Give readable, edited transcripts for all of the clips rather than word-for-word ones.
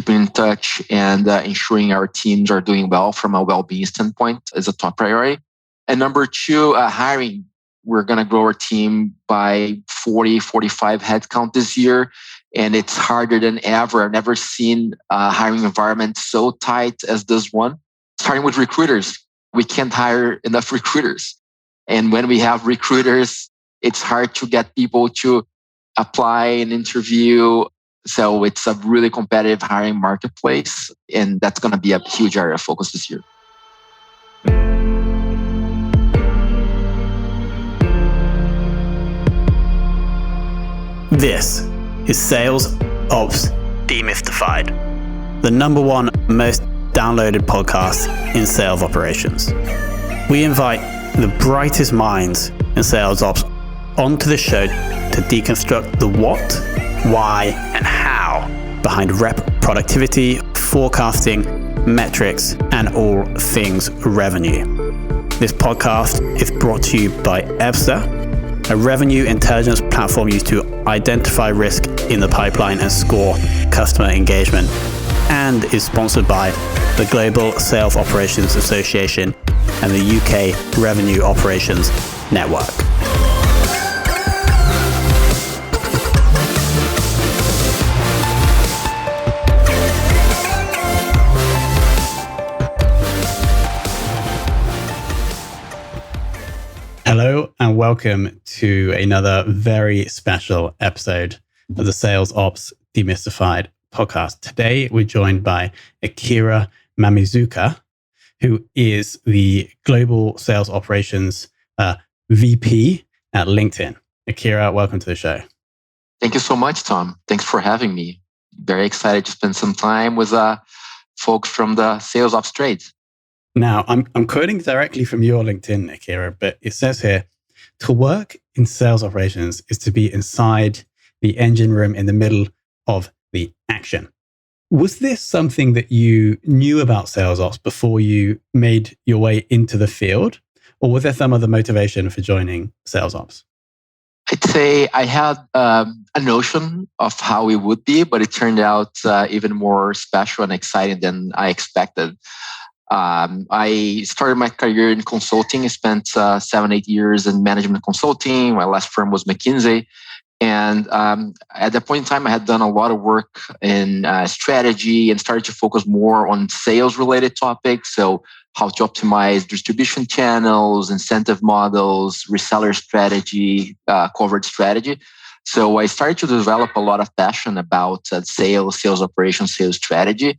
keeping in touch and ensuring our teams are doing well from a well-being standpoint is a top priority. And number two, hiring. We're going to grow our team by 40, 45 headcount this year. And it's harder than ever. I've never seen a hiring environment so tight as this one. Starting with recruiters. We can't hire enough recruiters. And when we have recruiters, it's hard to get people to apply and interview. So it's a really competitive hiring marketplace. And that's going to be a huge area of focus this year. This is Sales Ops Demystified, the number one most downloaded podcast in sales operations. We invite the brightest minds in sales ops onto the show to deconstruct the what, why, and how behind rep productivity, forecasting, metrics, and all things revenue. This podcast is brought to you by Ebsta, a revenue intelligence platform used to identify risk in the pipeline and score customer engagement, and is sponsored by the Global Sales Operations Association and the UK Revenue Operations Network. Hello and welcome to another very special episode of the Sales Ops Demystified podcast. Today, we're joined by Akira Mamizuka, who is the Global Sales Operations VP at LinkedIn. Akira, welcome to the show. Thank you so much, Tom. Thanks for having me. Very excited to spend some time with folks from the sales ops trades. Now, I'm quoting directly from your LinkedIn, Akira, but it says here, to work in sales operations is to be inside the engine room in the middle of the action. Was this something that you knew about sales ops before you made your way into the field? Or was there some other motivation for joining sales ops? I'd say I had a notion of how it would be, but it turned out even more special and exciting than I expected. I started my career in consulting. I spent 7-8 years in management consulting. My last firm was McKinsey. And at that point in time, I had done a lot of work in strategy and started to focus more on sales-related topics. So how to optimize distribution channels, incentive models, reseller strategy, coverage strategy. So I started to develop a lot of passion about sales operations, sales strategy.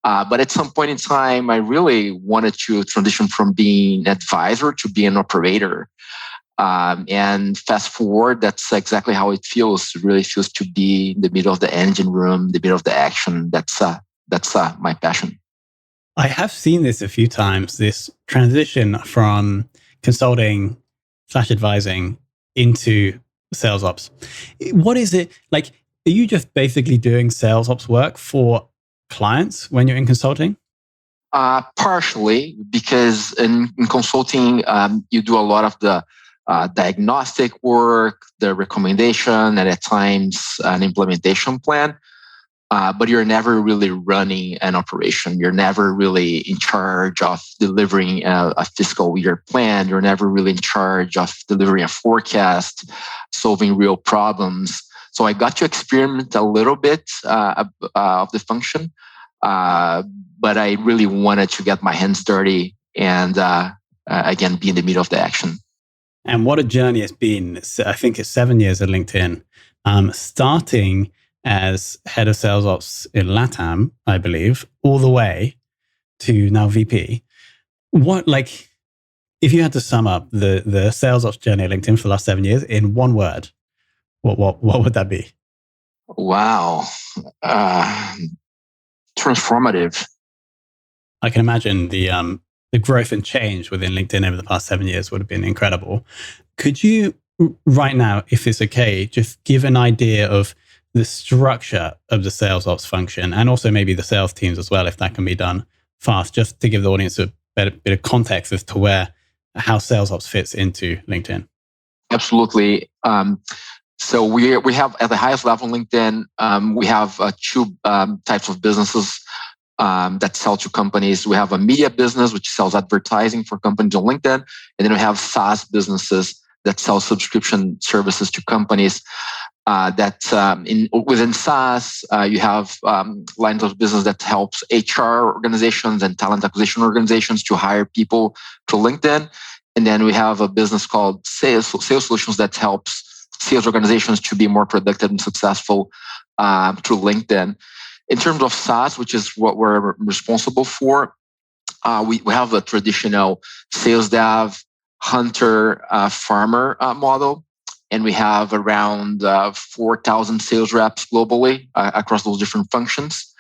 But at some point in time, I really wanted to transition from being an advisor to being an operator. And fast forward, that's exactly how it feels. It really feels to be in the middle of the engine room, the middle of the action. That's my passion. I have seen this a few times, this transition from consulting/advising into sales ops. What is it like? Are you just basically doing sales ops work for clients when you're in consulting? Partially, because in consulting, you do a lot of the diagnostic work, the recommendation, and at times an implementation plan. But you're never really running an operation. You're never really in charge of delivering a fiscal year plan. You're never really in charge of delivering a forecast, solving real problems. So I got to experiment a little bit of the function, but I really wanted to get my hands dirty and, again, be in the middle of the action. And what a journey it's been. I think it's 7 years at LinkedIn, starting as head of sales ops in LATAM, I believe, all the way to now VP. If you had to sum up the sales ops journey at LinkedIn for the last 7 years in one word, what would that be? Wow. Transformative. I can imagine the growth and change within LinkedIn over the past 7 years would have been incredible. Could you, right now, if it's okay, just give an idea of the structure of the sales ops function and also maybe the sales teams as well, if that can be done fast, just to give the audience a bit of context as to how sales ops fits into LinkedIn? Absolutely. So we have at the highest level on LinkedIn, we have two types of businesses that sell to companies. We have a media business, which sells advertising for companies on LinkedIn. And then we have SaaS businesses that sell subscription services to companies. Within SaaS, you have lines of business that helps HR organizations and talent acquisition organizations to hire people to LinkedIn. And then we have a business called Sales Solutions that helps sales organizations to be more productive and successful through LinkedIn. In terms of SaaS, which is what we're responsible for, we have a traditional sales dev, hunter, farmer model. And we have around 4,000 sales reps globally across those different functions.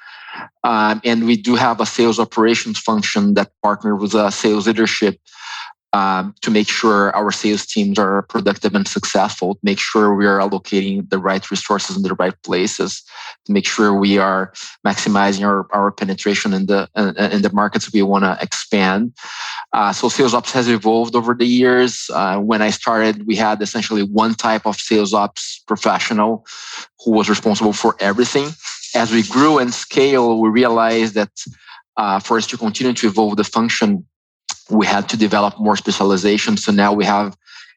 And we do have a sales operations function that partners with sales leadership to make sure our sales teams are productive and successful, to make sure we are allocating the right resources in the right places, to make sure we are maximizing our penetration in the markets we want to expand. So sales ops has evolved over the years. When I started, we had essentially one type of sales ops professional who was responsible for everything. As we grew and scale, we realized that for us to continue to evolve the function, we had to develop more specialization. So now we have,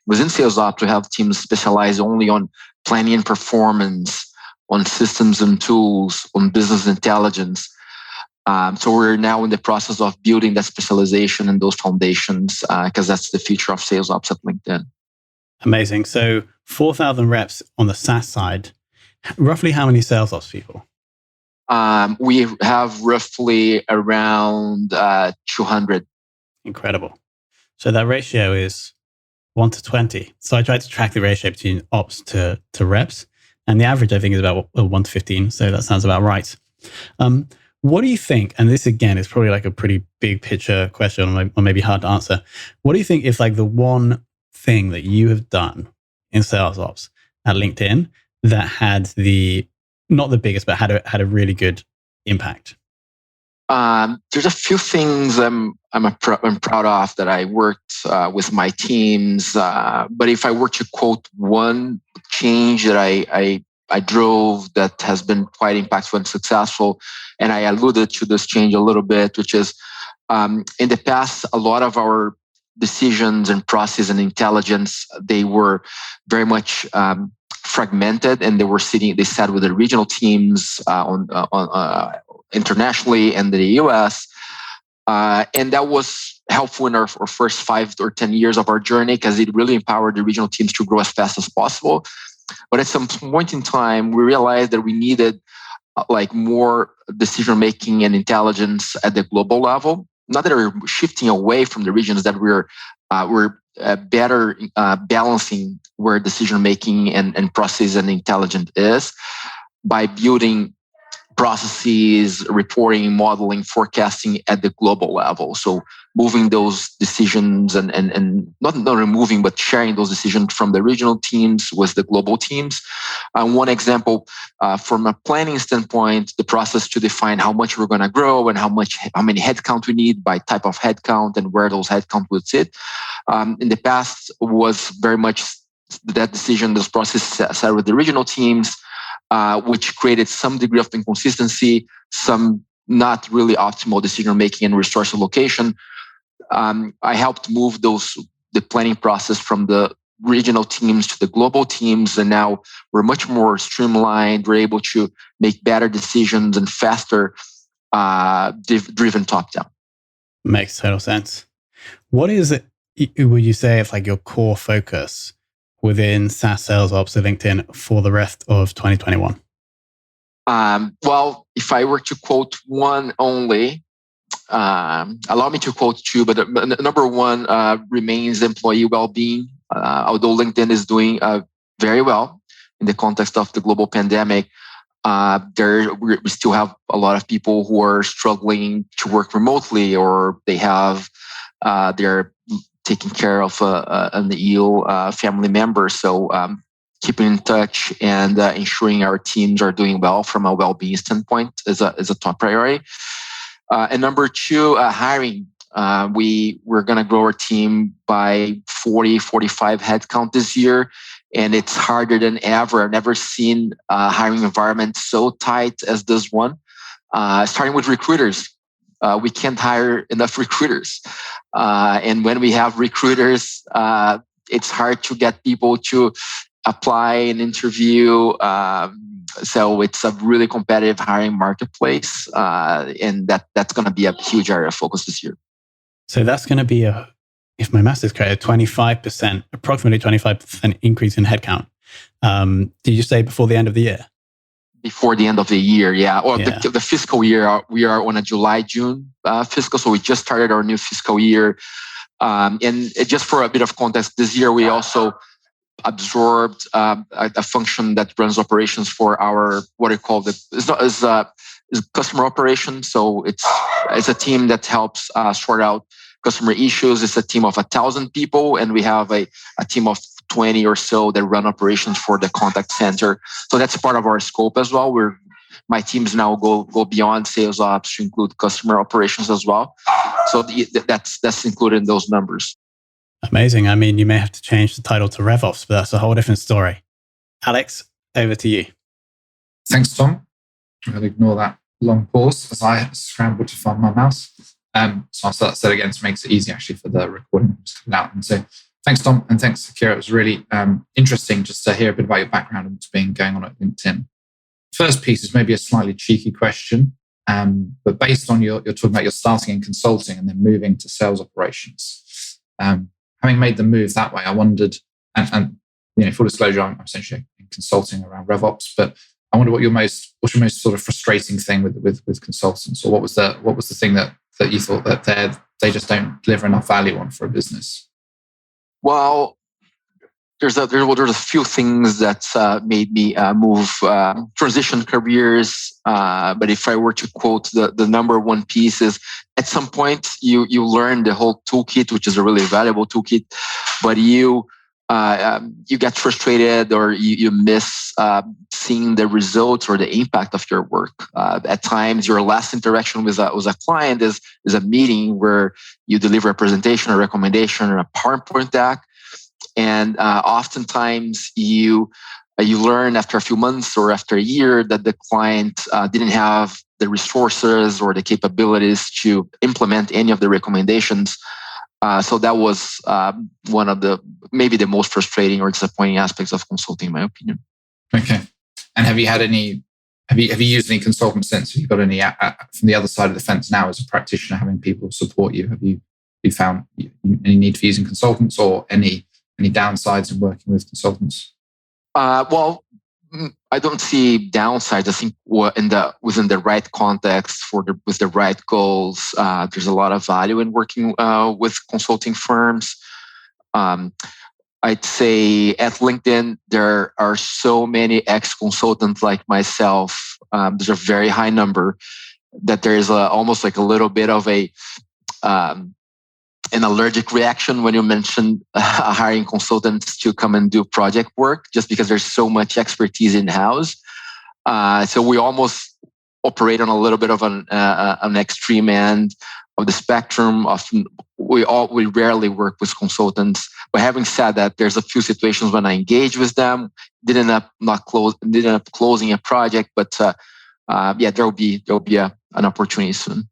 within sales ops, we have teams specialized only on planning and performance, on systems and tools, on business intelligence. So we're now in the process of building that specialization and those foundations because that's the future of sales ops at LinkedIn. Amazing. So 4,000 reps on the SaaS side. Roughly how many sales ops people? We have roughly around 200. Incredible. So that ratio is 1 to 20. So I tried to track the ratio between ops to reps. And the average, I think, is about 1 to 15. So that sounds about right. What do you think? And this, again, is probably like a pretty big picture question or maybe hard to answer. What do you think is like the one thing that you have done in sales ops at LinkedIn that had not the biggest, but had a really good impact? There's a few things I'm proud of that I worked with my teams. But if I were to quote one change that I drove that has been quite impactful and successful, and I alluded to this change a little bit, which is in the past, a lot of our decisions and process and intelligence, they were very much fragmented, and they sat with the regional teams on internationally and the US. And that was helpful in our first 5 or 10 years of our journey because it really empowered the regional teams to grow as fast as possible. But at some point in time, we realized that we needed like more decision-making and intelligence at the global level. Not that we're shifting away from the regions, that we're better balancing where decision-making and process and intelligence is by building processes, reporting, modeling, forecasting at the global level. So moving those decisions and not removing, but sharing those decisions from the regional teams with the global teams. One example, from a planning standpoint, the process to define how much we're going to grow and how many headcount we need by type of headcount and where those headcount would sit. In the past was very much that decision, this process sat with the regional teams, which created some degree of inconsistency, some not really optimal decision-making and resource allocation. I helped move the planning process from the regional teams to the global teams, and now we're much more streamlined. We're able to make better decisions and faster, driven top-down. Makes total sense. What is it, would you say, it's like your core focus within SaaS sales ops at LinkedIn for the rest of 2021? Well, if I were to quote one only, allow me to quote two, but number one remains employee well-being. Although LinkedIn is doing very well in the context of the global pandemic, we still have a lot of people who are struggling to work remotely, or they're taking care of an ill family member. So keeping in touch and ensuring our teams are doing well from a well-being standpoint is a top priority. And number two, hiring. We're going to grow our team by 45 headcount this year. and it's harder than ever. I've never seen a hiring environment so tight as this one. Starting with recruiters. We can't hire enough recruiters. And when we have recruiters, it's hard to get people to apply and interview. So it's a really competitive hiring marketplace. And that's going to be a huge area of focus this year. So that's going to be if my math is correct, approximately 25% increase in headcount. Did you say before the end of the year? Before the end of the year, yeah. Or the fiscal year, we are on a July-June fiscal, so we just started our new fiscal year. And just for a bit of context, this year we also absorbed a function that runs operations for our, what I call is customer operations. So it's a team that helps sort out customer issues. It's a team of 1,000 people, and we have a team of 20 or so that run operations for the contact center. So that's part of our scope as well. My teams now go beyond sales ops to include customer operations as well. So that's included in those numbers. Amazing. I mean, you may have to change the title to RevOps, but that's a whole different story. Alex, over to you. Thanks, Tom. I'm going to ignore that long pause as I scramble to find my mouse. So I'll start that again to make it easy actually for the recording to come out. And so thanks, Tom, and thanks, Akira. It was really interesting just to hear a bit about your background and what's been going on at LinkedIn. First piece is maybe a slightly cheeky question, but based on you're talking about your starting in consulting and then moving to sales operations. Having made the move that way, I wondered, and full disclosure, I'm essentially in consulting around RevOps, but I wonder what's your most sort of frustrating thing with consultants, or what was the thing that you thought that they just don't deliver enough value on for a business? Well, there's a few things that made me transition careers. But if I were to quote the number one piece is, at some point you learn the whole toolkit, which is a really valuable toolkit, but you get frustrated or you miss seeing the results or the impact of your work. At times, your last interaction with a client is a meeting where you deliver a presentation, a recommendation, or a PowerPoint deck. And oftentimes you learn after a few months or after a year that the client didn't have the resources or the capabilities to implement any of the recommendations. So that was one of maybe the most frustrating or disappointing aspects of consulting, in my opinion. Okay. And have you used any consultants since? Have you got any from the other side of the fence now as a practitioner, having people support you? Have you found any need for using consultants or any downsides in working with consultants? Well, I don't see downsides. I think within the right context with the right goals, there's a lot of value in working with consulting firms. I'd say at LinkedIn, there are so many ex-consultants like myself. There's a very high number that there is almost like a little bit of an allergic reaction when you mention hiring consultants to come and do project work, just because there's so much expertise in-house. So we almost operate on a little bit of an extreme end of the spectrum. Often we rarely work with consultants. But having said that, there's a few situations when I engage with them, didn't end up closing a project, but there'll be an opportunity soon.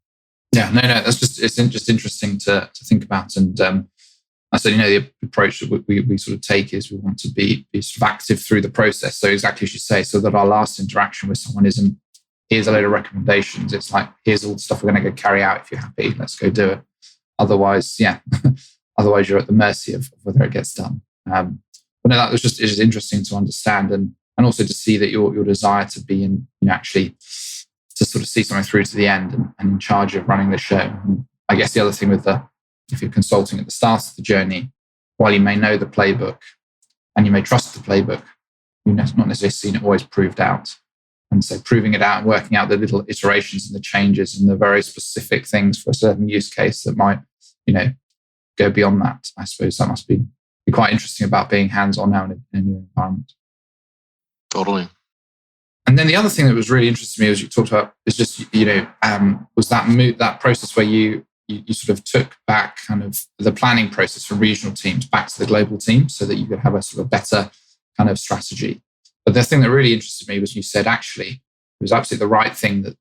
Yeah, no, that's just interesting to think about. And I said, the approach that we sort of take is we want to be sort of active through the process. So exactly as you say, so that our last interaction with someone isn't, here's a load of recommendations. It's like, here's all the stuff we're going to go carry out. If you're happy, let's go do it. Otherwise, otherwise you're at the mercy of whether it gets done. But no, it's just interesting to understand and also to see that your desire to be in, actually to sort of see something through to the end and in charge of running the show. And I guess the other thing if you're consulting at the start of the journey, while you may know the playbook and you may trust the playbook, you've not necessarily seen it always proved out. And so proving it out and working out the little iterations and the changes and the very specific things for a certain use case that might, go beyond that. I suppose that must be quite interesting about being hands-on now in a new environment. Totally. And then the other thing that was really interesting to me, as you talked about, is just, was that process where you sort of took back kind of the planning process from regional teams back to the global team so that you could have a sort of better kind of strategy. But the thing that really interested me was you said actually it was absolutely the right thing that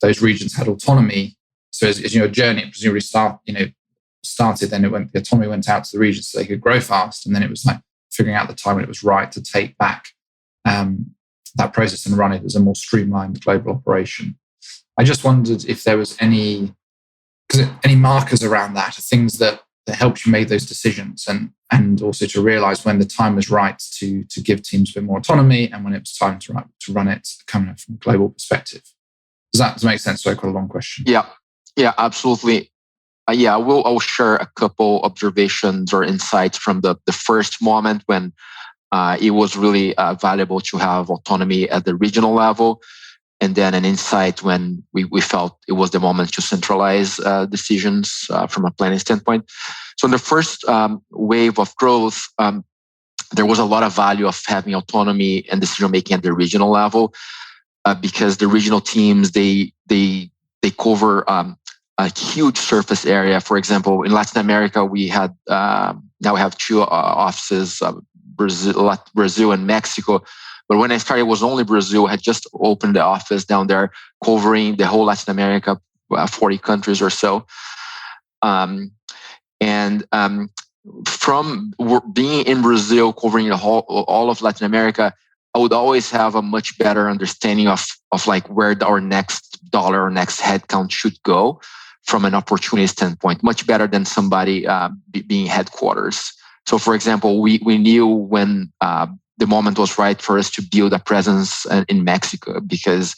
those regions had autonomy. So as your journey presumably started, then the autonomy went out to the regions so they could grow fast, and then it was like figuring out the time when it was right to take back that process and run it as a more streamlined global operation. I just wondered if there was any markers around that, things that helped you make those decisions, and also to realize when the time was right to give teams a bit more autonomy and when it was time to run it coming from a global perspective. Does that make sense? So quite a long question. Yeah, absolutely. I'll share a couple observations or insights from the first moment when it was really valuable to have autonomy at the regional level, and then an insight when we felt it was the moment to centralize decisions from a planning standpoint. So in the first wave of growth, there was a lot of value of having autonomy and decision making at the regional level, because the regional teams they cover a huge surface area. For example, in Latin America, we had now we have two offices, Brazil and Mexico. But when I started, it was only Brazil. I had just opened the office down there, covering the whole Latin America, 40 countries or so. From being in Brazil, covering all of Latin America, I would always have a much better understanding of like where our next dollar or next headcount should go from an opportunity standpoint, much better than somebody being headquarters. So, for example, we knew when the moment was right for us to build a presence in Mexico, because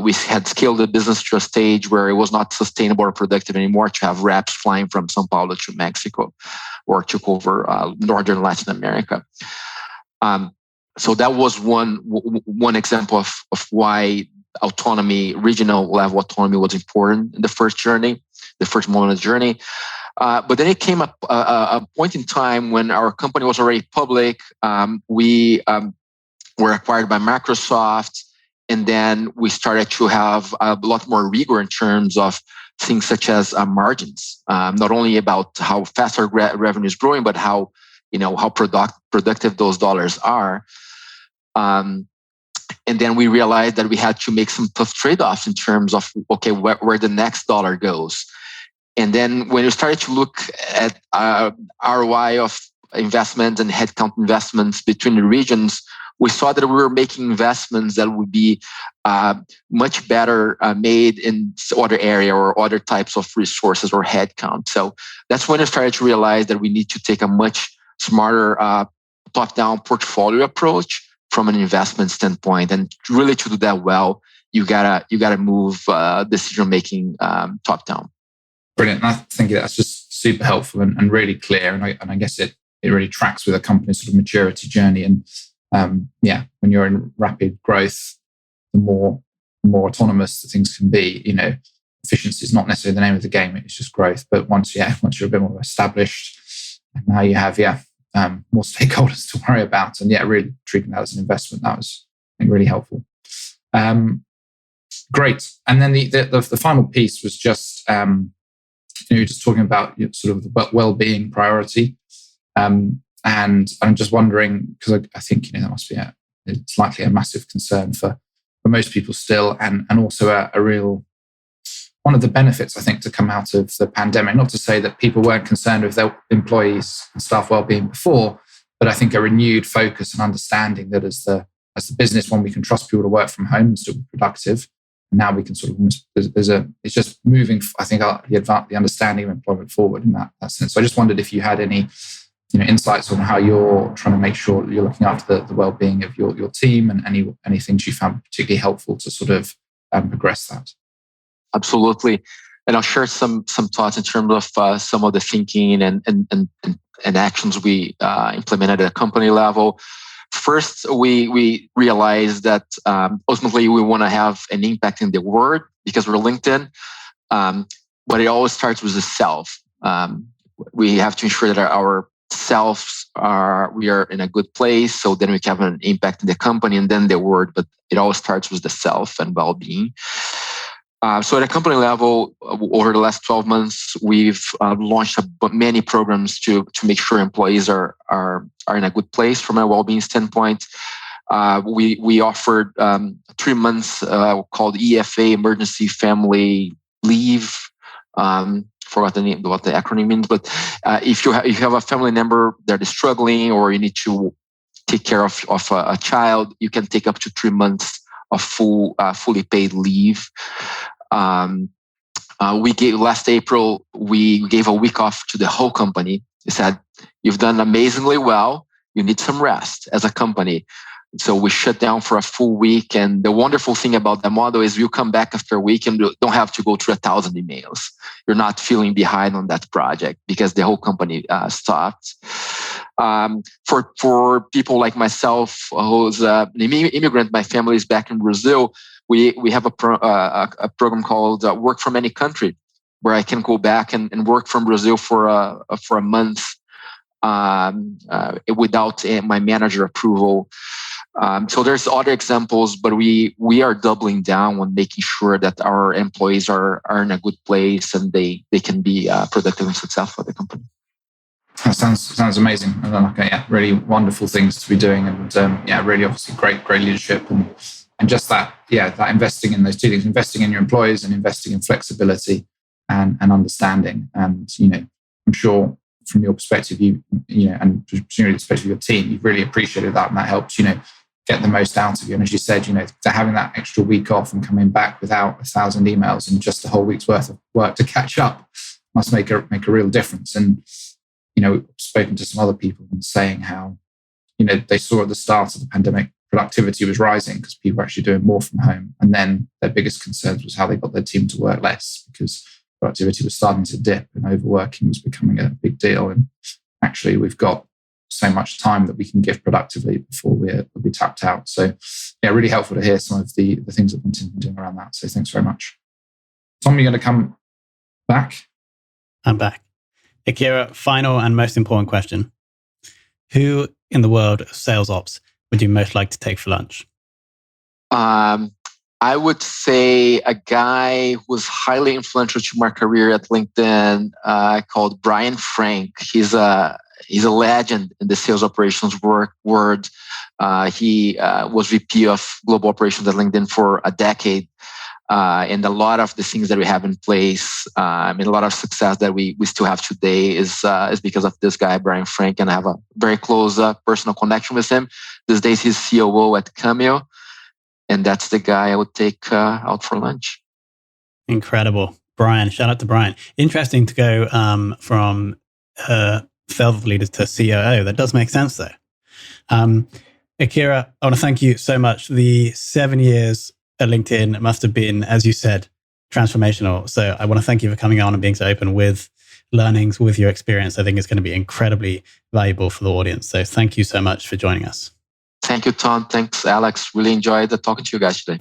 we had scaled the business to a stage where it was not sustainable or productive anymore to have reps flying from São Paulo to Mexico or to cover northern Latin America. So that was one example of why autonomy, regional level autonomy, was important in the first moment of the journey. But then it came a point in time when our company was already public. We were acquired by Microsoft, and then we started to have a lot more rigor in terms of things such as margins. Not only about how fast our revenue is growing, but how productive those dollars are. And then we realized that we had to make some tough trade-offs in terms of, okay, where the next dollar goes. And then when we started to look at ROI of investments and headcount investments between the regions, we saw that we were making investments that would be much better made in other area or other types of resources or headcount. So that's when I started to realize that we need to take a much smarter top-down portfolio approach from an investment standpoint. And really to do that well, you gotta move decision making top down. Brilliant. I think that's just super helpful and really clear. And I guess it really tracks with a company's sort of maturity journey. And when you're in rapid growth, the more autonomous the things can be. Efficiency is not necessarily the name of the game; it's just growth. But once you're a bit more established, and now you have more stakeholders to worry about, and really treating that as an investment, that was, I think, really helpful. Great. And then the final piece was just you're just talking about sort of the well-being priority, and I'm just wondering, because I think that must be it's likely a massive concern for most people still, and also a real one of the benefits, I think, to come out of the pandemic. Not to say that people weren't concerned with their employees and staff well-being before, but I think a renewed focus and understanding that as the business, one, we can trust people to work from home and still be productive. And now we can sort of it's just moving, I think, the understanding of employment forward in that sense. So I just wondered if you had any insights on how you're trying to make sure you're looking after the well-being of your team, and any things you found particularly helpful to sort of progress that. Absolutely. And I'll share some thoughts in terms of some of the thinking and actions we implemented at a company level. First, we realized that ultimately we want to have an impact in the world because we're LinkedIn, but it always starts with the self. We have to ensure that our selves we are in a good place, so then we can have an impact in the company and then the world. But it always starts with the self and well-being. So at a company level, over the last 12 months, we've launched many programs to make sure employees are in a good place from a well-being standpoint. We offered 3 months called EFA, Emergency Family Leave. Forgot what the acronym means, but if you have a family member that is struggling, or you need to take care of a child, you can take up to 3 months of fully paid leave. Last April, we gave a week off to the whole company. We said, "You've done amazingly well. You need some rest as a company." So we shut down for a full week. And the wonderful thing about the model is you come back after a week and don't have to go through 1,000 emails. You're not feeling behind on that project because the whole company stopped. For people like myself, who's an immigrant, my family is back in Brazil. We have a program called Work from Any Country, where I can go back and work from Brazil for a month without my manager approval. So there's other examples, but we are doubling down on making sure that our employees are in a good place and they can be productive and successful at the company. That sounds amazing. And really wonderful things to be doing, and really obviously great leadership, and just that investing in those two things, investing in your employees and investing in flexibility and understanding. And I'm sure from your perspective, and presumably the perspective of your team, you've really appreciated that, and that helps get the most out of you. And as you said, to having that extra week off and coming back without 1,000 emails and just a whole week's worth of work to catch up must make a real difference. And we've spoken to some other people and saying how they saw at the start of the pandemic productivity was rising because people were actually doing more from home, and then their biggest concerns was how they got their team to work less because productivity was starting to dip and overworking was becoming a big deal. And actually, we've got so much time that we can give productively before we'll be tapped out. So, really helpful to hear some of the things that we've been doing around that. So, thanks very much. Tom, you're going to come back? I'm back. Akira, final and most important question. Who in the world of sales ops would you most like to take for lunch? I would say a guy who was highly influential to my career at LinkedIn called Brian Frank. He's a legend in the sales operations world. He was VP of global operations at LinkedIn for a decade. And a lot of the things that we have in place, a lot of success that we still have today is because of this guy, Brian Frank, and I have a very close personal connection with him. These days, he's COO at Cameo, and that's the guy I would take out for lunch. Incredible. Brian, shout out to Brian. Interesting to go from sales leader to COO. That does make sense, though. Akira, I want to thank you so much. The 7 years at LinkedIn must have been, as you said, transformational. So I want to thank you for coming on and being so open with learnings, with your experience. I think it's going to be incredibly valuable for the audience. So thank you so much for joining us. Thank you, Tom. Thanks, Alex. Really enjoyed talking to you guys today.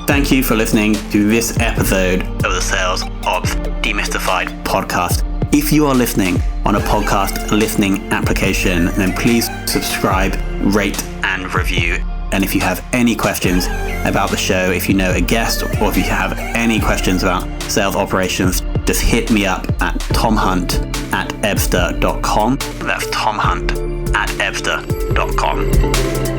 Thank you for listening to this episode of the Sales Ops Demystified podcast. If you are listening on a podcast listening application, then please subscribe, rate, and review. And if you have any questions about the show, if you know a guest, or if you have any questions about sales operations, just hit me up at tomhunt@ebster.com. That's tomhunt@ebster.com.